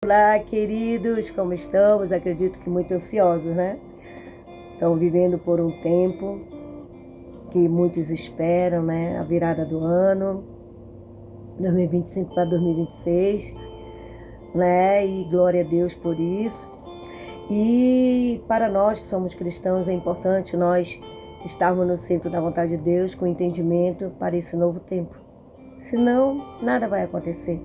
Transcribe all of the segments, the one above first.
Olá, queridos, como estamos? Acredito que muito ansiosos, né? Estão vivendo por um tempo que muitos esperam, né? A virada do ano, 2025 para 2026, né? E glória a Deus por isso. E para nós que somos cristãos é importante nós estarmos no centro da vontade de Deus com entendimento para esse novo tempo. Senão, nada vai acontecer.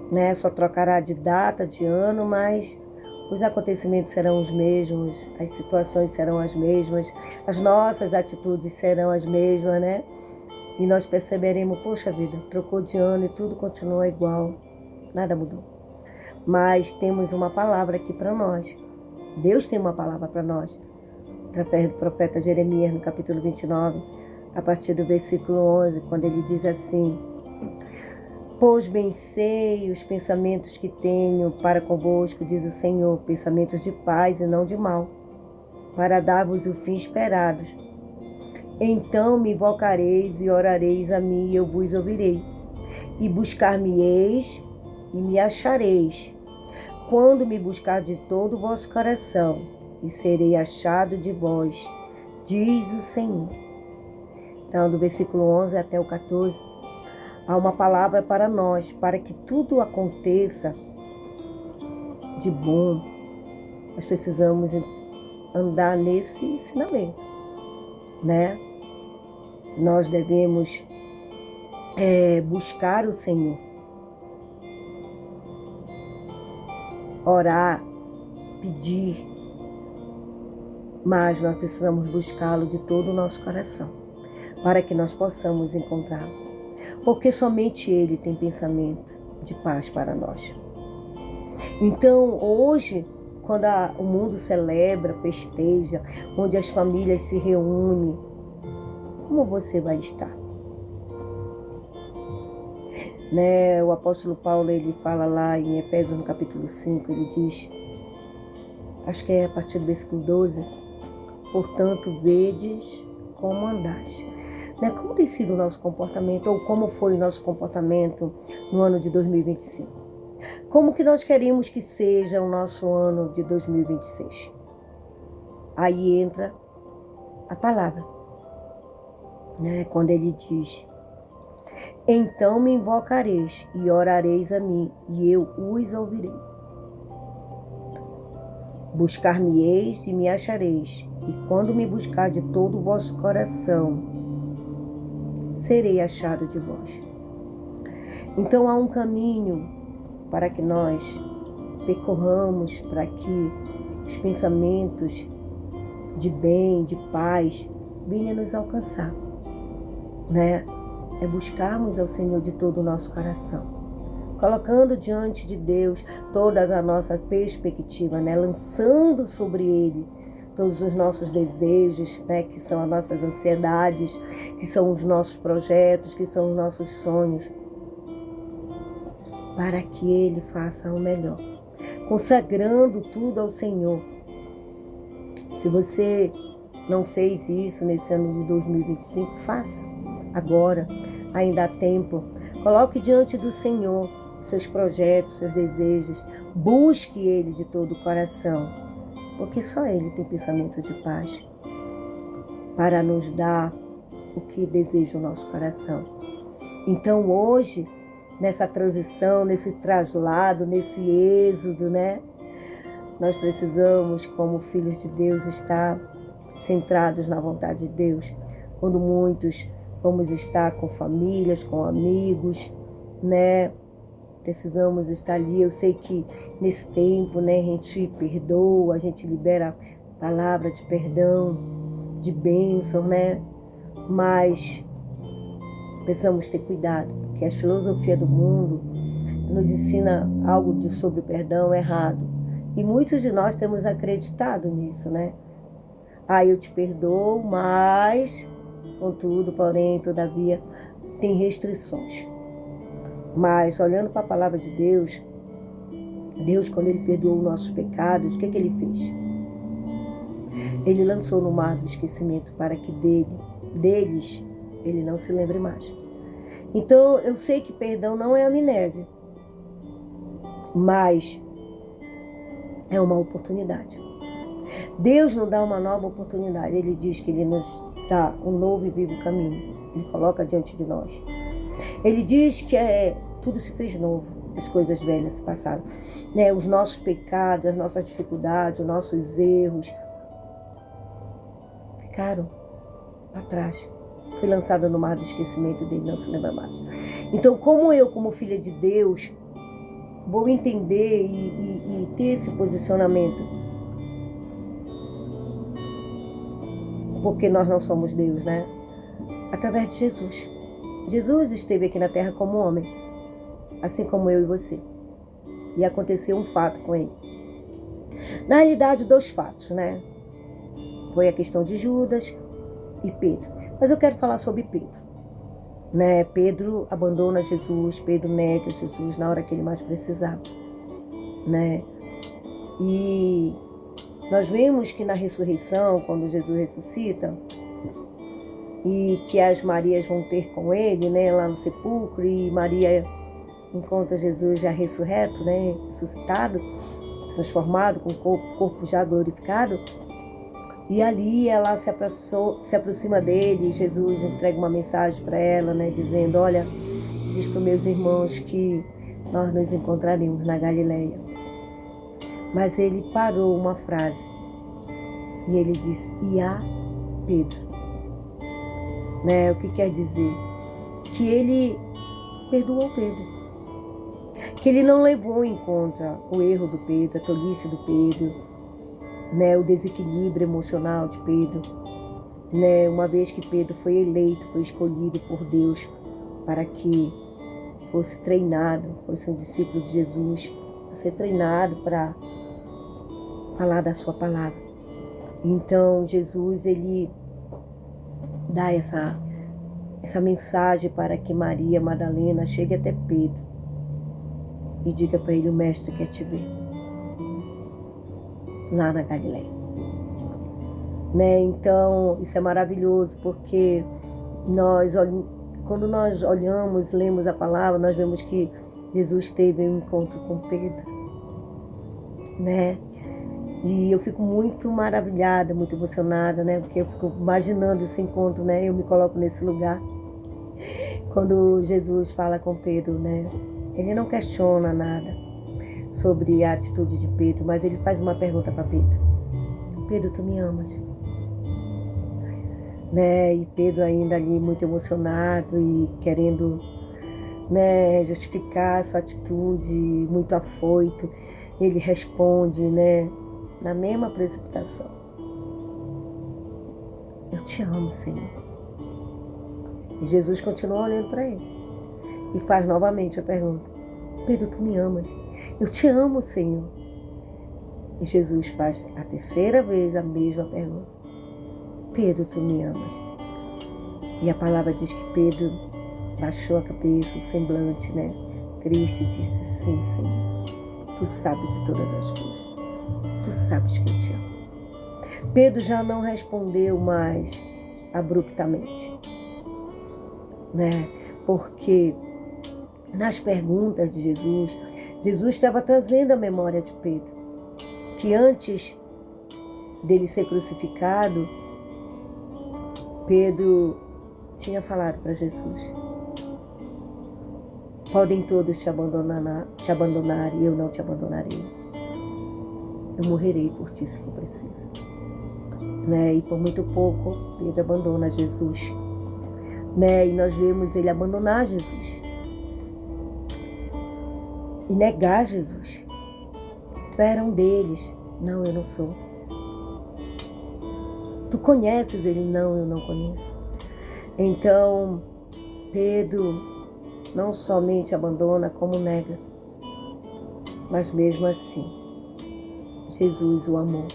Né? Só trocará de data, de ano, mas os acontecimentos serão os mesmos, as situações serão as mesmas, as nossas atitudes serão as mesmas, né? E nós perceberemos, poxa vida, trocou de ano e tudo continua igual, nada mudou. Mas temos uma palavra aqui para nós. Deus tem uma palavra para nós, através do profeta Jeremias, no capítulo 29, a partir do versículo 11, quando ele diz assim: Pois bem sei os pensamentos que tenho para convosco, diz o Senhor, pensamentos de paz e não de mal, para dar-vos o fim esperado. Então me invocareis e orareis a mim, e eu vos ouvirei. E buscar-me-eis e me achareis, quando me buscar de todo o vosso coração, e serei achado de vós, diz o Senhor. Então, do versículo 11 até o 14, há uma palavra para nós, para que tudo aconteça de bom. Nós precisamos andar nesse ensinamento, né? Nós devemos buscar o Senhor, orar, pedir, mas nós precisamos buscá-lo de todo o nosso coração, para que nós possamos encontrá-lo. Porque somente Ele tem pensamento de paz para nós. Então, hoje, quando o mundo celebra, festeja, onde as famílias se reúnem, como você vai estar? Né? O apóstolo Paulo, ele fala lá em Efésios, no capítulo 5, ele diz, acho que é a partir do versículo 12, portanto, vedes como andais. Né? Como tem sido o nosso comportamento, ou como foi o nosso comportamento no ano de 2025? Como que nós queremos que seja o nosso ano de 2026? Aí entra a palavra, né? Quando ele diz, então me invocareis e orareis a mim, e eu os ouvirei. Buscar-me-eis e me achareis, e quando me buscar de todo o vosso coração, serei achado de vós. Então há um caminho para que nós percorramos, para que os pensamentos de bem, de paz, venham nos alcançar, né? É buscarmos ao Senhor de todo o nosso coração, colocando diante de Deus toda a nossa perspectiva, né? Lançando sobre Ele todos os nossos desejos, né, que são as nossas ansiedades, que são os nossos projetos, que são os nossos sonhos, para que Ele faça o melhor, consagrando tudo ao Senhor. Se você não fez isso nesse ano de 2025, faça agora, ainda há tempo. Coloque diante do Senhor seus projetos, seus desejos, busque Ele de todo o coração, porque só Ele tem pensamento de paz para nos dar o que deseja o nosso coração. Então hoje, nessa transição, nesse traslado, nesse êxodo, né? Nós precisamos, como filhos de Deus, estar centrados na vontade de Deus. Quando muitos vamos estar com famílias, com amigos, né? Precisamos estar ali. Eu sei que nesse tempo, né, a gente perdoa, a gente libera a palavra de perdão, de bênção, né? Mas precisamos ter cuidado, porque a filosofia do mundo nos ensina algo sobre o perdão errado. E muitos de nós temos acreditado nisso, né? Eu te perdoo, mas, contudo, porém, todavia, tem restrições. Mas, olhando para a palavra de Deus, Deus, quando Ele perdoou os nossos pecados, o que Ele fez? Ele lançou no mar do esquecimento para que deles Ele não se lembre mais. Então, eu sei que perdão não é amnésia. mas é uma oportunidade. Deus não dá uma nova oportunidade, Ele diz que Ele nos dá um novo e vivo caminho. Ele coloca diante de nós. Ele diz que tudo se fez novo, as coisas velhas se passaram. Né? Os nossos pecados, as nossas dificuldades, os nossos erros ficaram para trás. Foi lançado no mar do esquecimento e dele não se lembra mais. Então, como eu, como filha de Deus, vou entender e ter esse posicionamento? Porque nós não somos Deus, né? Através de Jesus. Jesus esteve aqui na terra como homem, assim como eu e você. E aconteceu um fato com ele. Na realidade, 2 fatos, né? Foi a questão de Judas e Pedro. Mas eu quero falar sobre Pedro. Né? Pedro abandona Jesus, Pedro nega Jesus na hora que ele mais precisava. Né? E nós vemos que na ressurreição, quando Jesus ressuscita, e que as Marias vão ter com ele, né, lá no sepulcro, e Maria encontra Jesus já ressurreto, né, ressuscitado, transformado, com o corpo já glorificado, e ali ela se aproxima dele, e Jesus entrega uma mensagem para ela, né, dizendo, olha, diz para os meus irmãos que nós nos encontraremos na Galileia. Mas ele parou uma frase, e ele disse, e a Pedro. Né? O que quer dizer? Que ele perdoou Pedro. Que ele não levou em conta o erro do Pedro, a tolice do Pedro, né? O desequilíbrio emocional de Pedro. Né? Uma vez que Pedro foi eleito, foi escolhido por Deus para que fosse treinado, fosse um discípulo de Jesus, para ser treinado para falar da sua palavra. Então Jesus, ele dá essa mensagem para que Maria Madalena chegue até Pedro e diga para ele, o mestre quer te ver lá na Galileia. Né? Então, isso é maravilhoso, porque quando nós olhamos, lemos a palavra, nós vemos que Jesus teve um encontro com Pedro. Né? E eu fico muito maravilhada, muito emocionada, né? Porque eu fico imaginando esse encontro, né? Eu me coloco nesse lugar. Quando Jesus fala com Pedro, né? Ele não questiona nada sobre a atitude de Pedro, mas ele faz uma pergunta para Pedro. Pedro, tu me amas? Né? E Pedro ainda ali muito emocionado e querendo, né, justificar a sua atitude, muito afoito. Ele responde, né? Na mesma precipitação. Eu te amo, Senhor. E Jesus continua olhando para ele. E faz novamente a pergunta. Pedro, tu me amas? Eu te amo, Senhor. E Jesus faz a terceira vez a mesma pergunta. Pedro, tu me amas? E a palavra diz que Pedro baixou a cabeça, o semblante, né? Triste, e disse, sim, Senhor. Tu sabes de todas as coisas. Tu sabes que eu te amo. Pedro já não respondeu mais abruptamente, né? Porque nas perguntas de Jesus, Jesus estava trazendo a memória de Pedro, que antes dele ser crucificado, Pedro tinha falado para Jesus, podem todos te abandonar e eu não te abandonarei. Eu morrerei por ti se for preciso. Né? E por muito pouco, Pedro abandona Jesus. Né? E nós vemos ele abandonar Jesus. E negar Jesus. Tu era um deles. Não, eu não sou. Tu conheces ele? Não, eu não conheço. Então, Pedro não somente abandona, como nega. Mas mesmo assim, Jesus o amou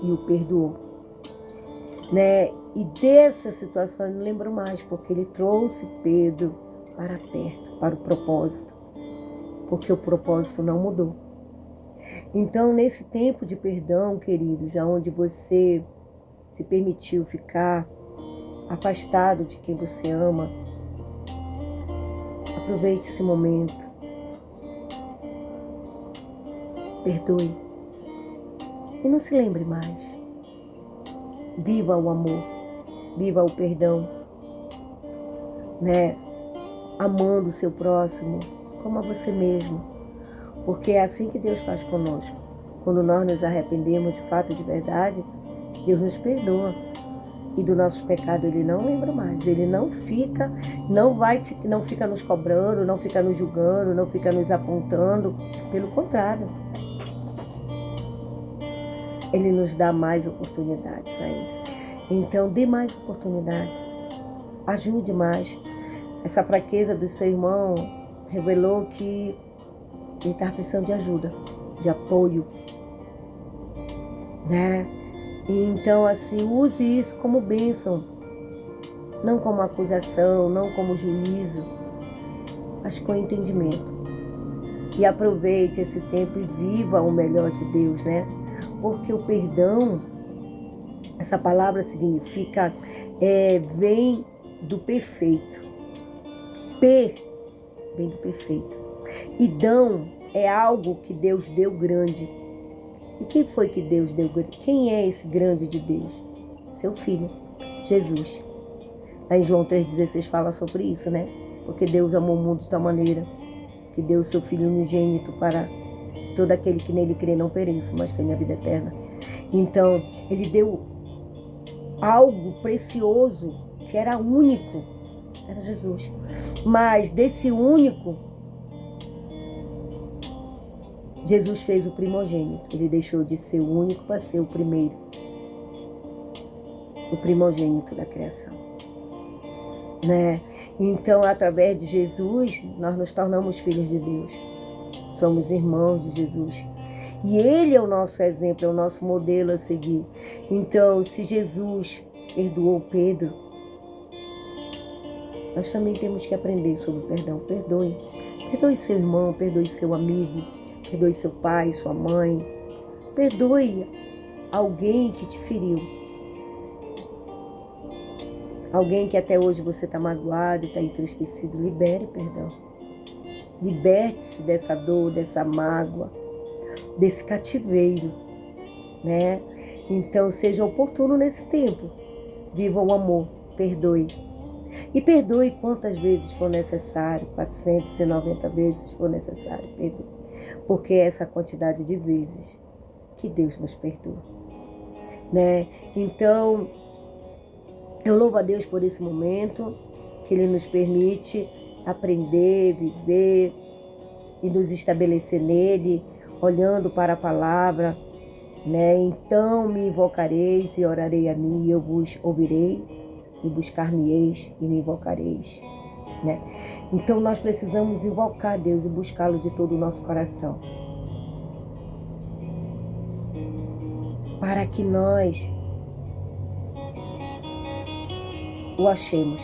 e o perdoou. Né? E dessa situação eu não lembro mais, porque ele trouxe Pedro para perto, para o propósito. Porque o propósito não mudou. Então, nesse tempo de perdão, queridos, onde você se permitiu ficar afastado de quem você ama, aproveite esse momento. perdoe e não se lembre mais. Viva o amor, viva o perdão, né? Amando o seu próximo como a você mesmo, porque é assim que Deus faz conosco. Quando nós nos arrependemos de fato e de verdade, Deus nos perdoa. E do nosso pecado Ele não lembra mais. Ele não fica nos cobrando, não fica nos julgando, não fica nos apontando. Pelo contrário, Ele nos dá mais oportunidades ainda. Então, dê mais oportunidade. Ajude mais. Essa fraqueza do seu irmão revelou que ele está precisando de ajuda, de apoio, né? Então, assim, use isso como bênção, não como acusação, não como juízo, mas com entendimento. E aproveite esse tempo e viva o melhor de Deus, né? Porque o perdão, essa palavra significa, vem do perfeito. Vem do perfeito. E dão é algo que Deus deu grande. E quem foi que Deus deu grande? Quem é esse grande de Deus? Seu Filho, Jesus. Lá em João 3,16 fala sobre isso, né? Porque Deus amou o mundo de tal maneira que deu o seu Filho unigênito para todo aquele que nele crê não pereça, mas tenha a vida eterna. Então, Ele deu algo precioso, que era único, era Jesus. Mas desse único, Jesus fez o primogênito. Ele deixou de ser o único para ser o primeiro. O primogênito da criação. Né? Então, através de Jesus, nós nos tornamos filhos de Deus. Somos irmãos de Jesus. E Ele é o nosso exemplo, é o nosso modelo a seguir. Então, se Jesus perdoou Pedro, nós também temos que aprender sobre o perdão. Perdoe. Perdoe seu irmão, perdoe seu amigo, perdoe seu pai, sua mãe. Perdoe alguém que te feriu. Alguém que até hoje você está magoado e está entristecido. Libere perdão. Liberte-se dessa dor, dessa mágoa, desse cativeiro, né? Então, seja oportuno nesse tempo. Viva o amor. Perdoe. E perdoe quantas vezes for necessário. 490 vezes for necessário. Perdoe. Porque é essa quantidade de vezes que Deus nos perdoa, né? Então, eu louvo a Deus por esse momento que Ele nos permite aprender, viver e nos estabelecer nele, olhando para a palavra, né? Então me invocareis e orarei a mim, e eu vos ouvirei, e buscar-me-eis e me invocareis, né? Então nós precisamos invocar Deus e buscá-lo de todo o nosso coração, para que nós o achemos,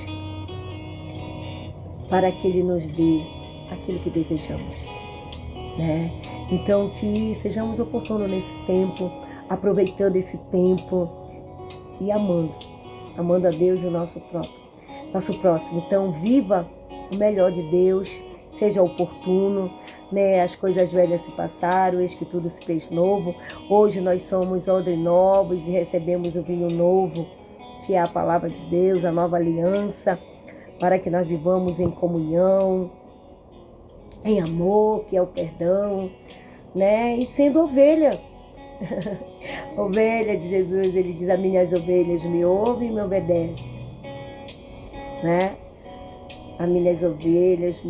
para que Ele nos dê aquilo que desejamos, né? Então que sejamos oportunos nesse tempo, aproveitando esse tempo e amando a Deus e o nosso próximo. Então viva o melhor de Deus, seja oportuno, né? As coisas velhas se passaram, eis que tudo se fez novo. Hoje nós somos odres novos e recebemos o vinho novo, que é a palavra de Deus, a nova aliança, para que nós vivamos em comunhão, em amor, que é o perdão, né? E sendo ovelha. Ovelha de Jesus, Ele diz: as minhas ovelhas me ouvem e me obedecem, né? As minhas ovelhas,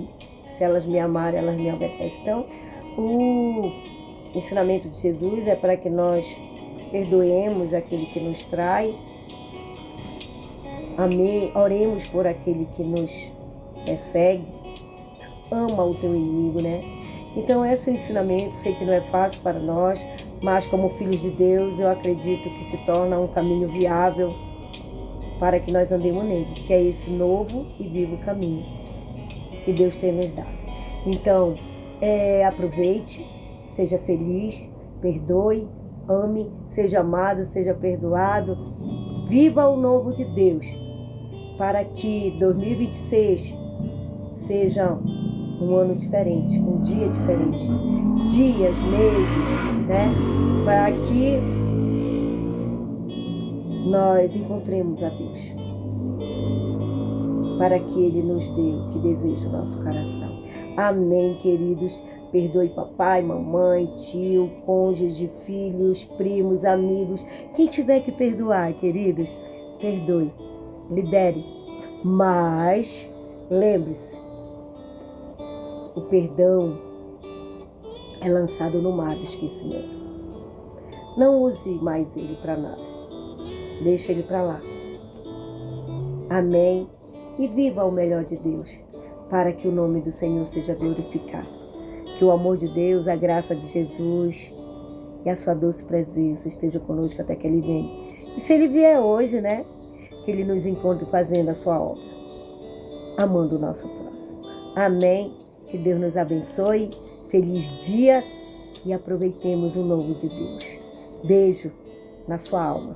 se elas me amarem, elas me obedecem. Então, o ensinamento de Jesus é para que nós perdoemos aquele que nos trai. Amém. Oremos por aquele que nos persegue. Ama o teu inimigo, né? Então, esse é o ensinamento. Sei que não é fácil para nós, mas como filhos de Deus, eu acredito que se torna um caminho viável para que nós andemos nele, que é esse novo e vivo caminho que Deus tem nos dado. Então, aproveite, seja feliz, perdoe, ame, seja amado, seja perdoado. Viva o novo de Deus, para que 2026 seja um ano diferente, um dia diferente, dias, meses, né? Para que nós encontremos a Deus. Para que Ele nos dê o que deseja o nosso coração. Amém, queridos. Perdoe papai, mamãe, tio, cônjuge, filhos, primos, amigos. Quem tiver que perdoar, queridos, perdoe. Libere. Mas, lembre-se, o perdão é lançado no mar do esquecimento. Não use mais ele para nada. Deixa ele para lá. Amém. E viva o melhor de Deus, para que o nome do Senhor seja glorificado. Que o amor de Deus, a graça de Jesus e a sua doce presença estejam conosco até que Ele venha. E se Ele vier hoje, né? Que Ele nos encontre fazendo a sua obra, amando o nosso próximo. Amém. Que Deus nos abençoe. Feliz dia e aproveitemos o novo de Deus. Beijo na sua alma.